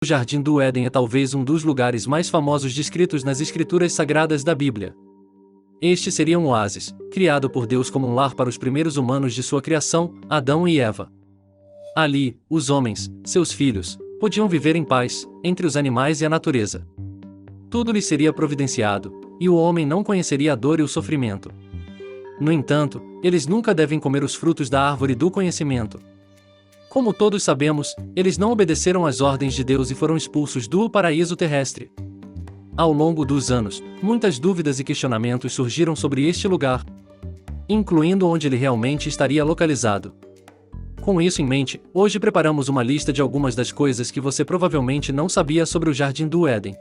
O Jardim do Éden é talvez um dos lugares mais famosos descritos nas escrituras sagradas da Bíblia. Este seria um oásis, criado por Deus como um lar para os primeiros humanos de sua criação, Adão e Eva. Ali, os homens, seus filhos, podiam viver em paz, entre os animais e a natureza. Tudo lhes seria providenciado, e o homem não conheceria a dor e o sofrimento. No entanto, eles nunca devem comer os frutos da árvore do conhecimento. Como todos sabemos, eles não obedeceram às ordens de Deus e foram expulsos do paraíso terrestre. Ao longo dos anos, muitas dúvidas e questionamentos surgiram sobre este lugar, incluindo onde ele realmente estaria localizado. Com isso em mente, hoje preparamos uma lista de algumas das coisas que você provavelmente não sabia sobre o Jardim do Éden.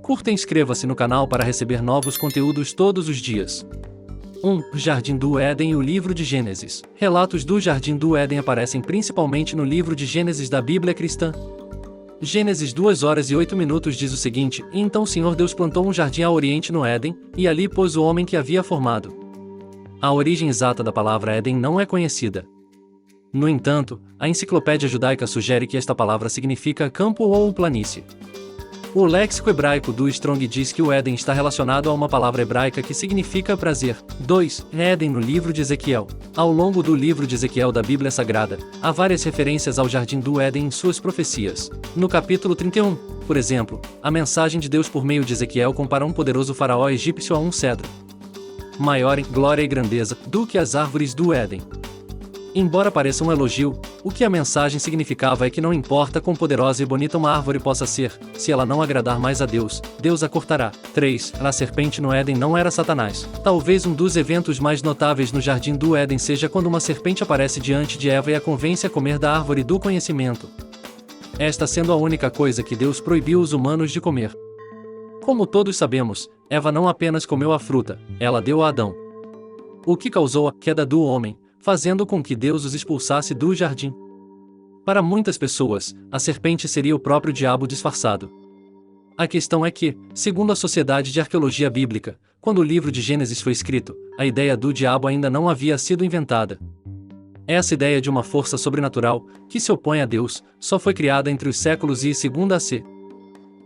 Curta e inscreva-se no canal para receber novos conteúdos todos os dias. 1. Jardim do Éden e o livro de Gênesis. Relatos do Jardim do Éden aparecem principalmente no livro de Gênesis da Bíblia cristã. Gênesis 2:08 diz o seguinte: Então o Senhor Deus plantou um jardim ao oriente no Éden, e ali pôs o homem que havia formado. A origem exata da palavra Éden não é conhecida. No entanto, a enciclopédia judaica sugere que esta palavra significa campo ou planície. O léxico hebraico do Strong diz que o Éden está relacionado a uma palavra hebraica que significa prazer. 2. Éden no livro de Ezequiel. Ao longo do livro de Ezequiel da Bíblia Sagrada, há várias referências ao Jardim do Éden em suas profecias. No capítulo 31, por exemplo, a mensagem de Deus por meio de Ezequiel compara um poderoso faraó egípcio a um cedro, maior em glória e grandeza do que as árvores do Éden. Embora pareça um elogio, o que a mensagem significava é que não importa quão poderosa e bonita uma árvore possa ser, se ela não agradar mais a Deus, Deus a cortará. 3. A serpente no Éden não era Satanás. Talvez um dos eventos mais notáveis no Jardim do Éden seja quando uma serpente aparece diante de Eva e a convence a comer da árvore do conhecimento, esta sendo a única coisa que Deus proibiu os humanos de comer. Como todos sabemos, Eva não apenas comeu a fruta, ela deu a Adão, o que causou a queda do homem, fazendo com que Deus os expulsasse do jardim. Para muitas pessoas, a serpente seria o próprio diabo disfarçado. A questão é que, segundo a Sociedade de Arqueologia Bíblica, quando o livro de Gênesis foi escrito, a ideia do diabo ainda não havia sido inventada. Essa ideia de uma força sobrenatural, que se opõe a Deus, só foi criada entre os séculos I e II AC.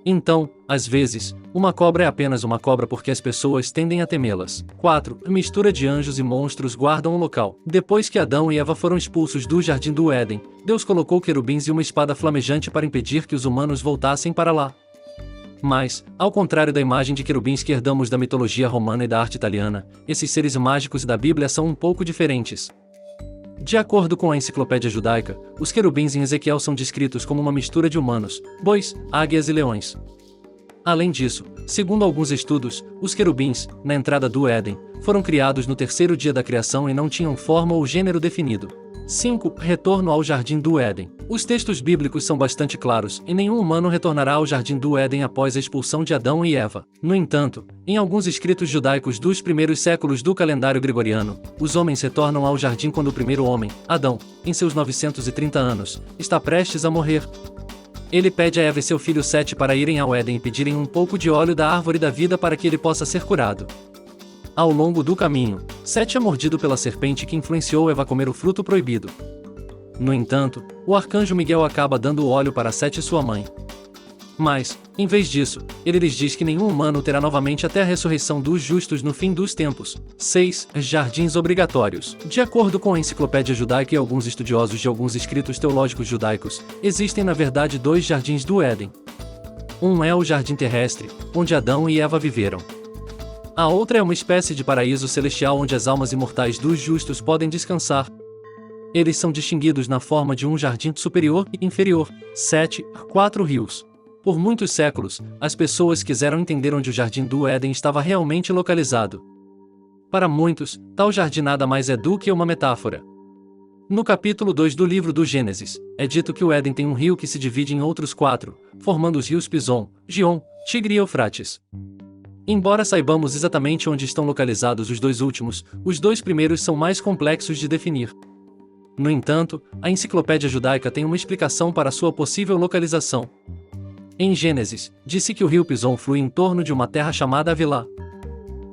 Então, às vezes, uma cobra é apenas uma cobra porque as pessoas tendem a temê-las. 4. A mistura de anjos e monstros guardam o local. Depois que Adão e Eva foram expulsos do Jardim do Éden, Deus colocou querubins e uma espada flamejante para impedir que os humanos voltassem para lá. Mas, ao contrário da imagem de querubins que herdamos da mitologia romana e da arte italiana, esses seres mágicos da Bíblia são um pouco diferentes. De acordo com a enciclopédia judaica, os querubins em Ezequiel são descritos como uma mistura de humanos, bois, águias e leões. Além disso, segundo alguns estudos, os querubins, na entrada do Éden, foram criados no terceiro dia da criação e não tinham forma ou gênero definido. 5. Retorno ao Jardim do Éden. Os textos bíblicos são bastante claros, e nenhum humano retornará ao Jardim do Éden após a expulsão de Adão e Eva. No entanto, em alguns escritos judaicos dos primeiros séculos do calendário gregoriano, os homens retornam ao jardim quando o primeiro homem, Adão, em seus 930 anos, está prestes a morrer. Ele pede a Eva e seu filho Sete para irem ao Éden e pedirem um pouco de óleo da árvore da vida para que ele possa ser curado. Ao longo do caminho, Sete é mordido pela serpente que influenciou Eva a comer o fruto proibido. No entanto, o arcanjo Miguel acaba dando o óleo para Sete e sua mãe. Mas, em vez disso, ele lhes diz que nenhum humano terá novamente até a ressurreição dos justos no fim dos tempos. 6. Jardins obrigatórios. De acordo com a enciclopédia judaica e alguns estudiosos de alguns escritos teológicos judaicos, existem na verdade dois jardins do Éden. Um é o jardim terrestre, onde Adão e Eva viveram. A outra é uma espécie de paraíso celestial onde as almas imortais dos justos podem descansar. Eles são distinguidos na forma de um jardim superior e inferior. 7. 4 rios. Por muitos séculos, as pessoas quiseram entender onde o Jardim do Éden estava realmente localizado. Para muitos, tal jardim nada mais é do que uma metáfora. No capítulo 2 do livro do Gênesis, é dito que o Éden tem um rio que se divide em outros 4, formando os rios Pison, Gion, Tigre e Eufrates. Embora saibamos exatamente onde estão localizados os dois últimos, os dois primeiros são mais complexos de definir. No entanto, a enciclopédia judaica tem uma explicação para sua possível localização. Em Gênesis, disse que o rio Pison flui em torno de uma terra chamada Havilá.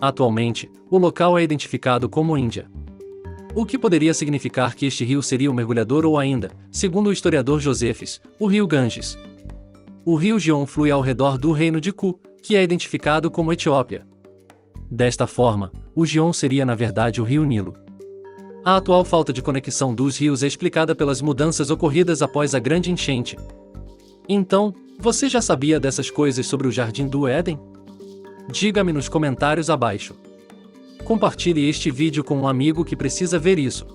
Atualmente, o local é identificado como Índia. O que poderia significar que este rio seria o mergulhador ou ainda, segundo o historiador Josefes, o rio Ganges. O rio Gion flui ao redor do reino de Ku, que é identificado como Etiópia. Desta forma, o Gion seria na verdade o rio Nilo. A atual falta de conexão dos rios é explicada pelas mudanças ocorridas após a grande enchente. Então, você já sabia dessas coisas sobre o Jardim do Éden? Diga-me nos comentários abaixo. Compartilhe este vídeo com um amigo que precisa ver isso.